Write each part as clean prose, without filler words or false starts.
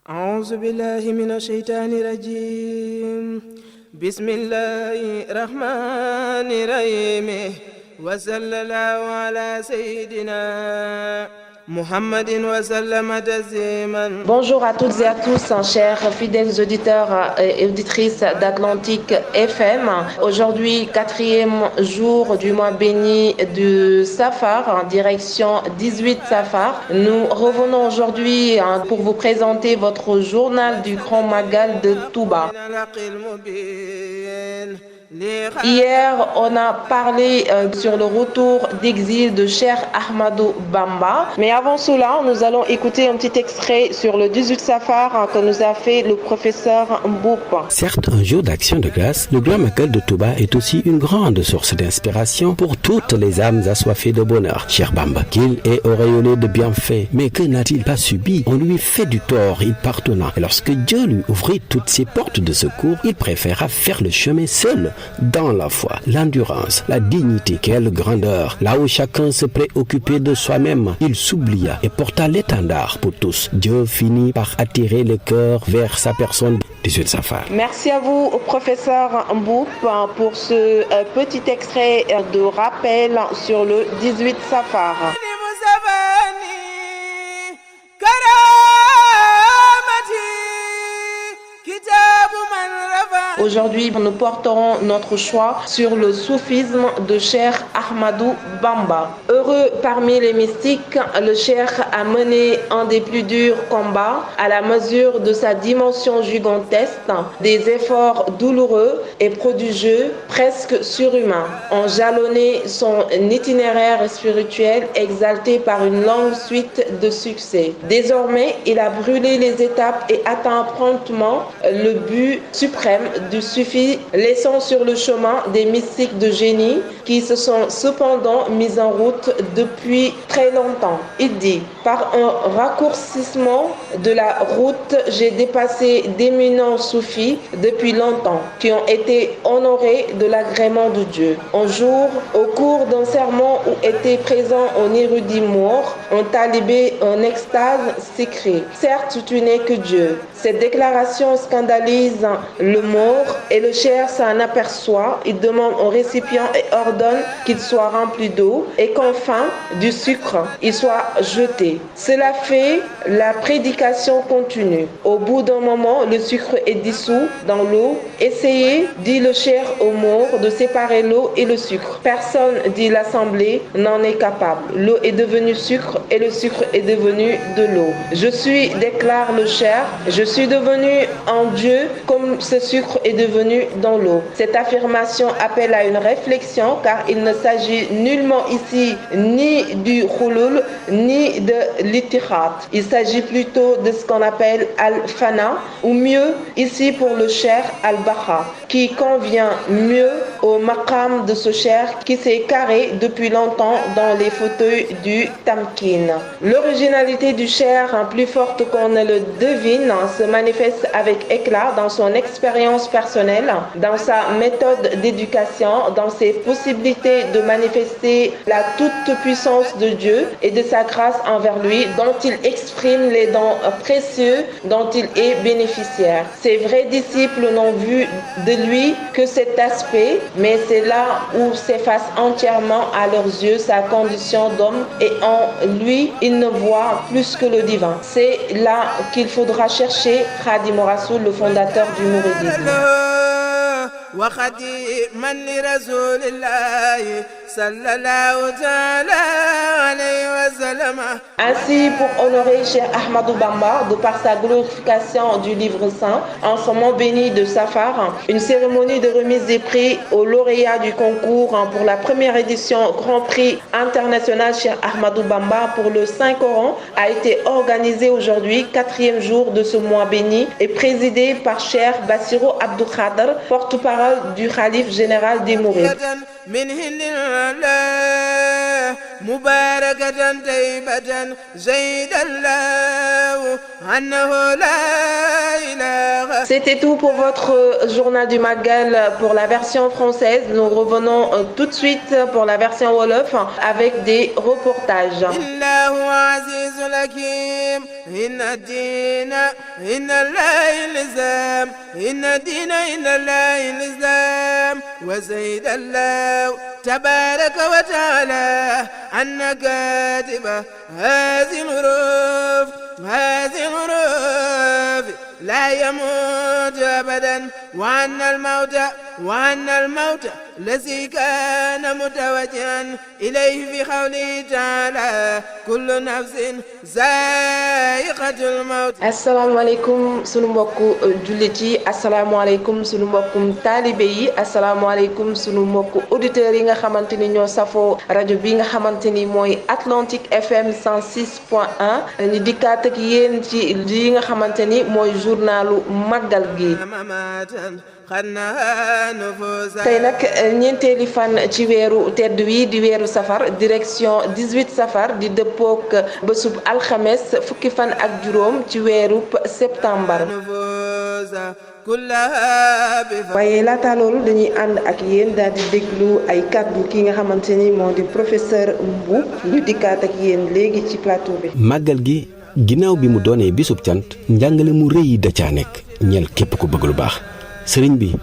أعوذ بالله من الشيطان الرجيم بسم الله الرحمن الرحيم وصلى الله على سيدنا محمد وسلم تسليما. Bonjour à toutes et à tous, chers fidèles auditeurs et auditrices d'Atlantique FM. Aujourd'hui, 4e jour du mois béni de Safar, en direction 18 Safar. Nous revenons aujourd'hui pour vous présenter votre journal du Grand Magal de Touba. Hier, on a parlé sur le retour d'exil de Cheikh Ahmadou Bamba. Mais avant cela, nous allons écouter un petit extrait sur le 18 Safar que nous a fait le professeur Mboup. Certes, un jour d'action de grâce, le Grand Magal de Touba est aussi une grande source d'inspiration pour toutes les âmes assoiffées de bonheur. Cheikh Bamba, qu'il est auréolé de bienfaits, mais que n'a-t-il pas subi? On lui fait du tort, il pardonna. Et lorsque Dieu lui ouvrit toutes ses portes de secours, il préféra faire le chemin seul, dans la foi, l'endurance, la dignité, quelle grandeur. Là où chacun se préoccupait de soi-même, il s'oublia et porta l'étendard pour tous. Dieu finit par attirer le cœur vers sa personne. 18 Safar. Merci à vous, professeur Mboup, pour ce petit extrait de rappel sur le 18 Safar. Aujourd'hui, nous porterons notre choix sur le soufisme de Cheikh Ahmadou Bamba. Heureux parmi les mystiques, le Cheikh a mené un des plus durs combats à la mesure de sa dimension gigantesque, des efforts douloureux et prodigieux, presque surhumains, ont jalonné son itinéraire spirituel exalté par une longue suite de succès. Désormais, il a brûlé les étapes et atteint promptement le but suprême du sufi, laissant sur le chemin des mystiques de génie qui se sont cependant mis en route depuis très longtemps. Il dit: par un raccourcissement de la route, j'ai dépassé d'éminents soufis depuis longtemps, qui ont été honorés de l'agrément de Dieu. Un jour, au cours d'un sermon où était présent un érudit mort, un talibé en extase s'écrie: certes, tu n'es que Dieu. Cette déclaration scandalise le mort et le cheikh s'en aperçoit. Il demande au récipient et ordonne qu'il soit rempli d'eau et qu'enfin du sucre il soit jeté. Cela fait, la prédication continue. Au bout d'un moment, le sucre est dissous dans l'eau. Essayez, dit le cheikh au mort, de séparer l'eau et le sucre. Personne, dit l'assemblée, n'en est capable. L'eau est devenue sucre et le sucre est devenu de l'eau. Je suis, déclare le cheikh, je suis devenu en Dieu comme ce sucre est devenu dans l'eau. Cette affirmation appelle à une réflexion car il ne s'agit nullement ici ni du khulul ni de l'ittikhad. Il s'agit plutôt de ce qu'on appelle al-fana, ou mieux ici pour le cheikh al-baqa, qui convient mieux au maqam de ce cheikh qui s'est carré depuis longtemps dans les fauteuils du tamkin. L'originalité du cheikh, plus forte qu'on ne le devine, se manifeste avec éclat dans son expérience personnelle, dans sa méthode d'éducation, dans ses possibilités de manifester la toute-puissance de Dieu et de sa grâce envers lui, dont il exprime les dons précieux dont il est bénéficiaire. Ses vrais disciples n'ont vu de lui que cet aspect, mais c'est là où s'efface entièrement à leurs yeux sa condition d'homme et en lui, ils ne voient plus que le divin. C'est là qu'il faudra chercher Khadim Rassoul, le fondateur du mouridisme. Ainsi, pour honorer Cheikh Ahmadou Bamba, de par sa glorification du livre saint, en ce mois béni de Safar, une cérémonie de remise des prix aux lauréats du concours pour la première édition Grand Prix international Cheikh Ahmadou Bamba pour le Saint-Coran a été organisée aujourd'hui, 4e jour de ce mois béni, et présidée par Cheikh Bassirou Abdou Khadr, porte-parole du Khalife général des Mourides. C'était tout pour votre journal du Magal pour la version française. Nous revenons tout de suite pour la version Wolof avec des reportages. الله عزيز الحكيم إن الدين إن الله الإسلام إن الدين إن الله الإسلام وزيد الله تبارك وتعالى أن كاتب هذه الحروف لا يموت أبدا وأن الموت الذي كان متوجها إليه في قوله تعالى كل نفس ذائقة الموت. asalaamaaleykum sunu mbokku jullit yi, asalaamaaleykum sunu mbokkum taalibe yi, asalaamaaleykum sunu mbokku auditeurs yi nga xamante ni ñoo safoo rajo bi nga xamante ni mooy Atlantique FM 106.1 ñu dikkaat ak yéen ci li nga xamante ni mooy journalu màggal gi. tey nag ñeenteeli fan ci weeru tedd wi di weeru safar direction 18 safar di dëppook bésub alxames fukki fan ak juróom ci weeru septembre. waaye laata loolu dañuy ànd ak yéen daal di déglu ay kàddu ki nga xamante ni moo di professeur Mboup ñu dikkaat ak yéen léegi ci plateau bi. màggal gi ginnaaw bi mu doonee bisub cant njàngale mu rëy da caa nekk ñeel képp ko bëgg lu baax sëriñ bi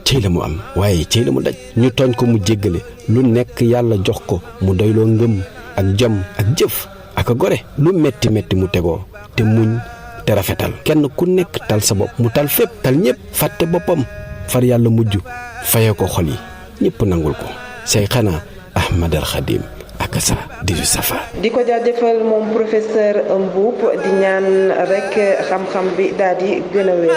cey la mu am waaye cey la mu daj ñu tooñ ko mu jéggale lu nekk yàlla jox ko mu doyloo ngëm ak jom ak jëf ak a gore lu metti metti mu tegoo te muñ te rafetal kenn ku nekk tal sa bopp mu tal fépp tal ñépp fàtte boppam far yàlla mujj faye ko xol yi ñépp nangul ko say xanaa Ahmadal Xadim ak sa 18 safar. di ko jaajëfal moom professeur Mboup di ñaan rek xam-xam bi daal di gën a wér.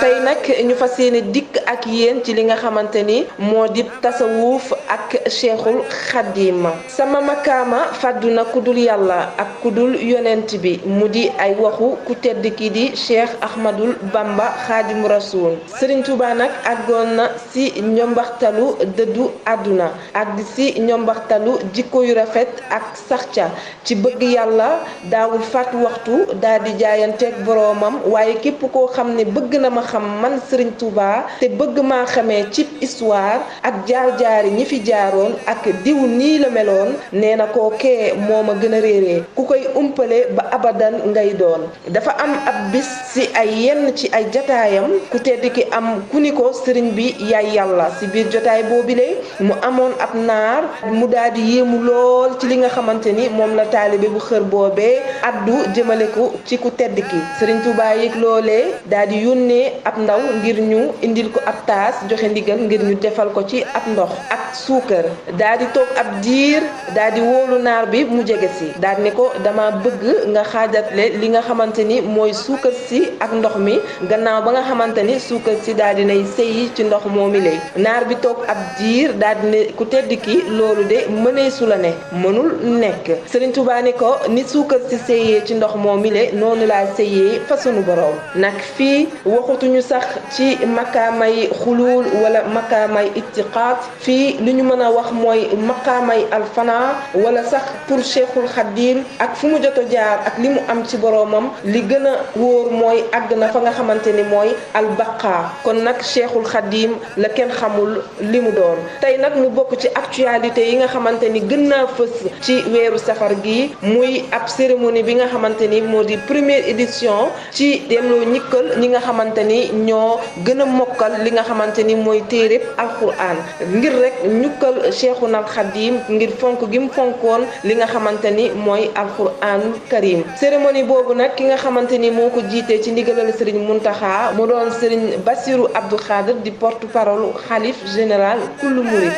tey nag ñu fas yéene dikk ak yéen ci li nga xamante ni moo di tasawuf ak Cheikhul Khadim. sama makaama fàddu na ku dul yàlla ak ku dul yonent bi mu di ay waxu ku tedd ki di Cheikh Ahmadul Bamba Xaadimu Rasuul. Serigne Touba nag àggoon na si njombaxtalu dëddu àdduna ak si njombaxtalu jikko yu rafet ak saxca ci bëgg yàlla daawul fàtt waxtu daal di jaayanteeg boroomam waaye képp koo xam ne bëgg na ma xam man Serigne Touba te bëgg maa xamee ci histoire ak jaar-jaari ñi fi jaaroon ak diw nii la meloon nee na koo kee moo ma gën a réeree ku koy umpale ba abadan ngay doon. dafa am ab bis si ay yenn ci ay jotaayam ku tedd ki am ku ni ko sëriñ bi yaay yàlla si biir jotaay boobile mu amoon ab naar mu daal di yéemu lool ci li nga xamante ni moom la taalibe bu xër boobee addu jëmale ko ci ku tedd ki Serigne Touba yëg loolee daal di yónnee ab ndaw ngir ñu indil ko ab taas joxe ndigal ngir ñu defal ko ci ab ndox ak suukar daal di toog ab diir daal di wóolu naar bi mu jege si daal ni ko dama bëgg nga xaajatle li nga xamante ni mooy suukar si ak ndox mi gannaaw ba nga xamante ni suukar si daal di nay sëyi ci ndox moomi lay naar bi toog ab diir daal di ne ku tedd ki loolu de mënee su la ne mënul nekk Serigne Touba ni ko ni suukar si sëyee ci ndox moomi le noonu laa sëyee fa sunu borom nag fii waxutuñu sax ci makaamay xuluul wala makaamay ittiqaat fii li ñu mën a wax mooy makaamay alfana wala sax pour Cheikhul Khadim ak fu mu jot a jaar ak li mu am ci boromam li gën a wóor mooy àgg na fa nga xamante ni mooy albaqa kon nag Cheikhul Khadim la kenn xamul li mu doon tey nag mu bokk ci actualité yi nga xamante ni gën naa fës ci weeru safar gi muy ab cérémonie bi nga xamante ni moo di première édition ci delloo ñikkal ñi nga xamante ni ñoo gën a mokkal li nga xamante ni mooy téereb alquran ngir rek ñukkal Cheikhuna Khadim ngir fonk gi mu fonkoon li nga xamante ni mooy alquran karim cérémonie boobu nag ki nga xamante ni moo ko jiitee ci ndigalal Serigne Mountakha mu doon Serigne Bassirou Abdou Khadre di porte-parole xalif général kullu murit.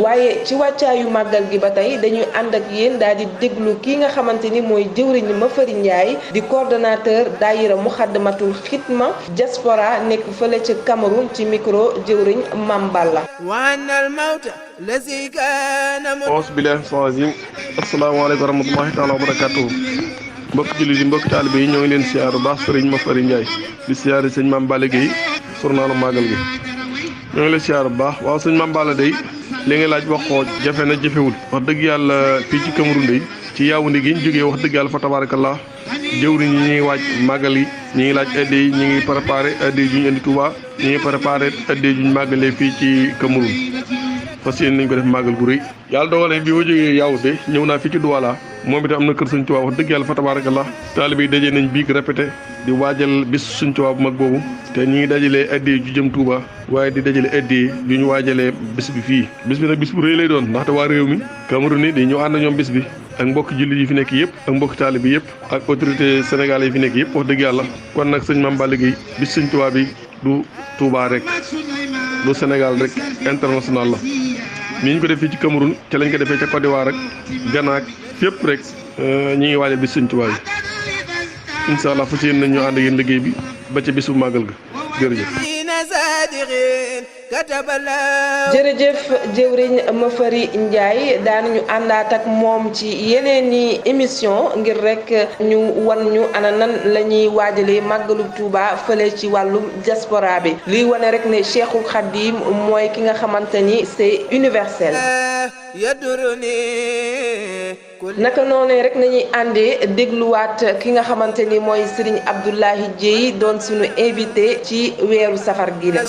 waaye ci wàccaayu màggal gi ba tey dañuy ànd ak yéen daal di déglu kii nga xamante ni mooy jëwriñ Mafari Ndiaye di coordonnateur daayira Muxaddamatul Xidma diaspora nekk fële ca Cameroun ci micro jëwriñ Mamballa. auzu billaahi mina asalaamaaleykum wa rahmatullaahi taala wa barakaatuhu mbokk jullit yi mbokk taalibe yi ñoo ngi leen siyaar bu baax sëriñ Mafari Ndiaye di siyaare sëñ Mame Balla Gueye journalu màggal gi ñoo ngi leen siyaar bu baax waaw sëñ Mame Balla day li nga laaj wax ko jafe na jafewul wax dëgg yàlla fii ci Cameroun day ci Yaoundé gi ñu jógee wax dëgg yàlla fa tabarakallah jëwriñ ñi ñuy waaj màggal yi ñi ngi laaj adde yi ñi ngi préparé adde yi juñ indi Touba ñi ngi préparé adde yi juñ màggalee fii ci Cameroun fas yéene nañ ko def màggal gu rëy yàlla dogalee bi ma jógee Yaoundé ñëw naa fii ci Douala moom itam am na kër Sëñ Tuubaa wax dëgg yàlla fa tabarakallah taalibe yi dajee nañ biig répété di waajal bis Sëñ Tuubaa bu mag boobu te ñi ngi dajalee adde ju jëm Touba waaye di dajale adde yu ñu waajalee bis bi fii bis bi nag bis bu rëy lay doon ndaxte waa réew mi Cameroun ni di ñu ànd ñoom bis bi ak mbokki jullit yi fi nekk yëpp ak mbokki taalibe bi yëpp ak autorité sénégalais yi fi nekk yëpp wax dëgg yàlla kon nag sëñ Mame Balla Gueye bis Sëñ Tuubaa bi du Touba rek du Sénégal rek international la ni ñu ko defee ci Cameroun ca lañ ko defee ca Côte d'Ivoire ak Ghana ak fépp rek ñi ngi waajal bis Sëñ Tuubaa yi incha allah fas yéene nañ ñu ànd ak yéen liggéey bi ba ca bisu màggal ga jërëjëf. jërëjëf jëwriñ Mafari Ndiaye daanañu àndaat ak moom ci yeneen i émission ngir rek ñu wan ñu ana nan la ñuy waajalee màggalu Touba fële ci wàllum diaspora bi liy wane rek ne Cheikhul Khadim mooy ki nga xamante ni c'est universel. naka noonu rek nañuy àndee dégluwaat ki nga xamante ni mooy Serigne Abdoulaye Dieye doon suñu invité ci weeru safar gi la.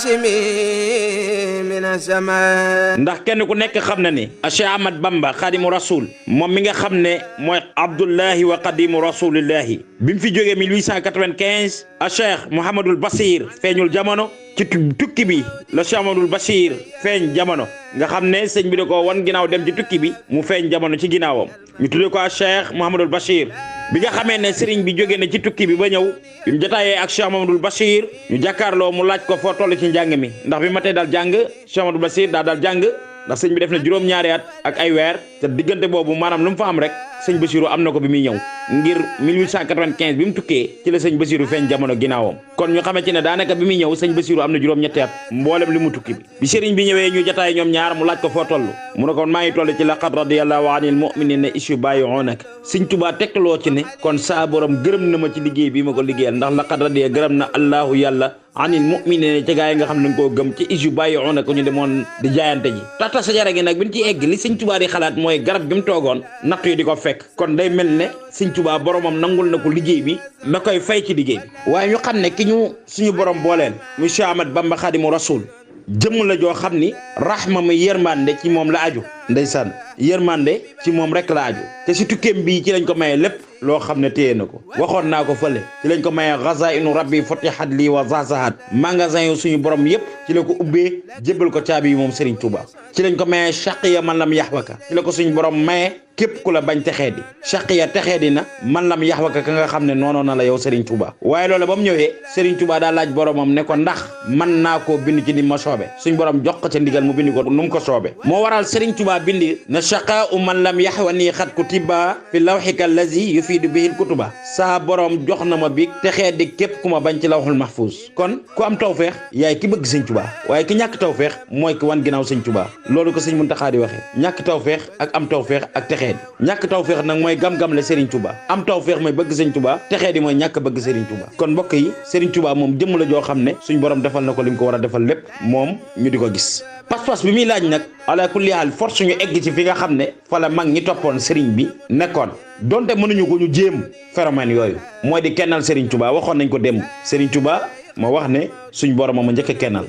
ndax kenn ku nekk xam na ni Cheikh Ahmad Bamba Khadimu Rasoul moom mi nga xam ne mooy Abdullahi wa Khadimu Rasulillahi bi mu fi jógee 1895 Cheikh Mouhamadul Basir feeñul jamono ci tukki bi la Cheikh Mouhamadul Basir feeñ jamono nga xam ne sëñ bi da ko wan ginnaaw dem ci tukki bi mu feeñ jamono ci ginnaawam ñu tuddee ko Cheikh Mouhamadul Bachir bi nga xamee ne sëriñ bi jógee na ci tukki bi ba ñëw bi mu jotaayee ak Cheikh Mouhamadul Bachir ñu jàkkaarloo mu laaj ko foo toll ci njàng mi ndax bi ma tee dal jàng Cheikh Mouhamadul Bachir daa dal jàng ndax sëñ bi def na juróom-ñaari at ak ay weer te diggante boobu maanaam lu mu fa am rek sëñ Bassirou am na ko bi muy ñëw ngir 1895 bi mu tukkee ci la sëñ Bassirou feeñ jamono ginnaawam kon ñu xamee ci ne daanaka bi muy ñëw sëñ Bassirou am na juróom-ñetti at mboolem li mu tukki bi sëriñ bi ñëwee ñu jotaay ñoom ñaar mu laaj ko foo toll mu ne kon maa ngi toll ci laqad radiyallahu anil mu'minina is yubayyi'unaka sëñ Tuubaa tegtaloo ci ne kon saa borom gërëm na ma ci liggéey bi ma ko liggéeyal ndax laqad radiya gërëm na allahu yàlla anil mu'minina ci gaa yi nga xam ne dañ koo gëm ci is yubayyi'unaka ñu demoon di jaayante ji tata sajara gi nag bi ñu ci egg li sëñ Tuubaa di xalaat mooy garab gi mu toogoon natt yi di ko fekk kon day mel ne sëñ Tuubaa boromam nangul na ko liggéey bi ma koy fay ci liggéey bi waaye ñu xam ne ki ñu suñu borom booleel muy Cheikh Ahmad Bamba Khadimu Rasoul jëmm la joo xam ni rahma mu yërmande ci moom la aju ndeysaan yërmande ci moom rek la aju te si tukkeem bii ci lañ ko maye lépp loo xam ne téye na ko waxoon naa ko fële ci lañ ko maye xazainu rabbi futihat lii wa zazahat magasin yu suñu borom yëpp ci la ko ubbee jébbal ko caabi yi moom Serigne Touba ci lañ ko maye shaqiya man lam yaxwaka ci la ko suñu borom maye képp ku la bañ texee di shaqiya texee di na man lam yaxwaka ka nga xam ne noonu na la yow Serigne Touba waaye loolu ba mu ñëwee Serigne Touba daa laaj boromam ne ko ndax man naa koo bind ci ni ma soobe suñ borom jox ko ca ndigal mu bind ko nu mu ko soobe moo waral Serigne Touba bindi na shaqa'u man lam yaxwani xat kutiba fi lawxika allazi yufiidu bihil kutuba saa borom jox na ma bi texee di képp ku ma bañ ci lawxul mahfuz kon ku am tawfeex yaay ki bëgg Sëñ Touba waaye ki ñàkk tawfeex mooy ki wan ginnaaw Sëñ Touba loolu ko Sëñ Muntaxa di waxee ñàkk tawfeex ak am tawfeex ak texee di ñàkk tawfeex nag mooy gam-gam le Serigne Touba am tawfeex mooy bëgg Sëñ Touba texee di mooy ñàkk bëgg Serigne Touba kon mbokk yi Serigne Touba moom jëmm la joo xam ne suñ borom defal na ko li mu ko war a defal lépp moom ñu di ko gis pas-pas bi muy laaj nag ala kulli haal force ñu egg ci fi nga xam ne fa la mag ñi toppoon Serigne bi nekkoon donte mënuñu ko ñu jéem phénomène yooyu mooy di kennal Serigne Touba waxoon nañ ko démb Serigne Touba ma wax ne suñ borom ma njëkk a kennal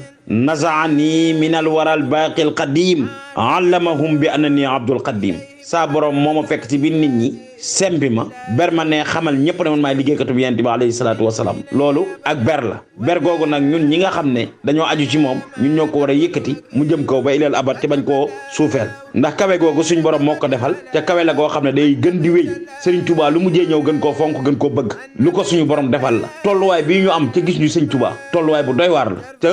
nazaani minal waral baaqil qadim allamahum bi annani abdul qadim saa borom moo ma fekk ci biir nit ñi sempi ma ber ma ne xamal ñëpp ne man maay liggéeykatu bi yonent bi alayhi salaatu wasalaam loolu ak ber la ber googu nag ñun ñi nga xam ne dañoo aju ci moom ñun ñoo ko war a yëkkati mu jëm kaw ba ilal abat te bañ koo suufeel ndax kawe googu suñ borom moo ko defal te kawe la goo xam ne day gën di wéy Serigne Touba lu mujjee ñëw gën koo fonk gën koo bëgg lu ko suñu borom defal la tolluwaay bii ñu am te gis ñu Sëñ Touba tolluwaay bu doy waar la te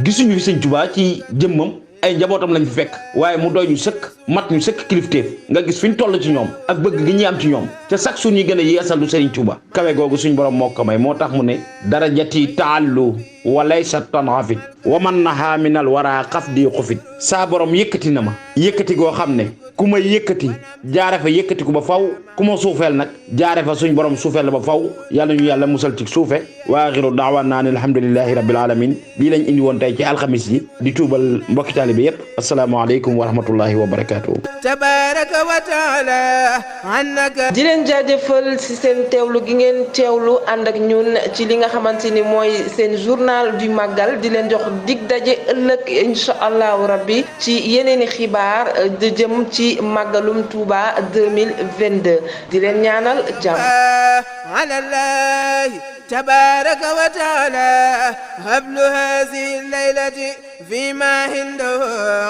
gisuñu fi Sëñ Touba ci jëmmam ay njabootam lañ fi fekk waaye mu doy ñu sëkk mat ñu sëkk kilifteef nga gis fi ñu toll ci ñoom ak bëgg gi ñuy am ci ñoom te sax su ñuy gën a yeesal lu Serigne Touba kawe googu suñ borom moo ko may moo tax mu ne darajati taallu walaysa tanxafit wa man naha minal wara xaf di xufit saa borom yëkkati na ma yëkkati goo xam ne ku ma yëkkati jaare fa yëkkati ko ba faw ku ma suufeel nag jaare fa suñ borom suufeel la ba faw yàlla ñu yàlla musal ci suufe wa axiru daawana an alhamdulillahi rabbil alamin lii lañ indi woon tey ci alxamis yi di tuubal mbokki taalibe yépp assalaamu aleykum wa rahmatullahi wa barakatuh tabaraka wa taala annaka di leen leen jaajëfal ci seen teewlu gi ngeen teewlu ànd ak ñun ci li nga xamante ni mooy seen journal du Magal di leen jox dig daje ëllëg incha allahu rabbi ci yeneeni xibaar di jëm ci màggalum Touba 2022 di leen ñaanal jàmm. تبارك وتعالى هبل هذه الليلة فيما عنده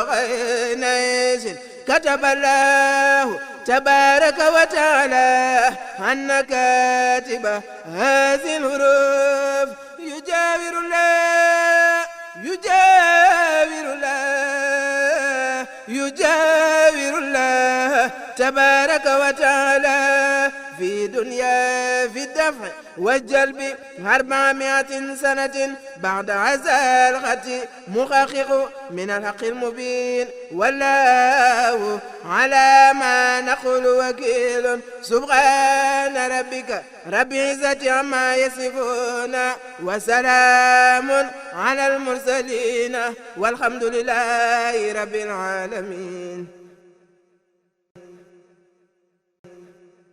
غير نيس كتب الله تبارك وتعالى أن كاتب هذه الحروف يجاور الله تبارك وتعالى في دنيا في الدفع والجلب 400 سنة بعد عزا الغد محقق من الحق المبين والله على ما نقول وكيل سبحان ربك رب العزة عما يصفون وسلام على المرسلين والحمد لله رب العالمين.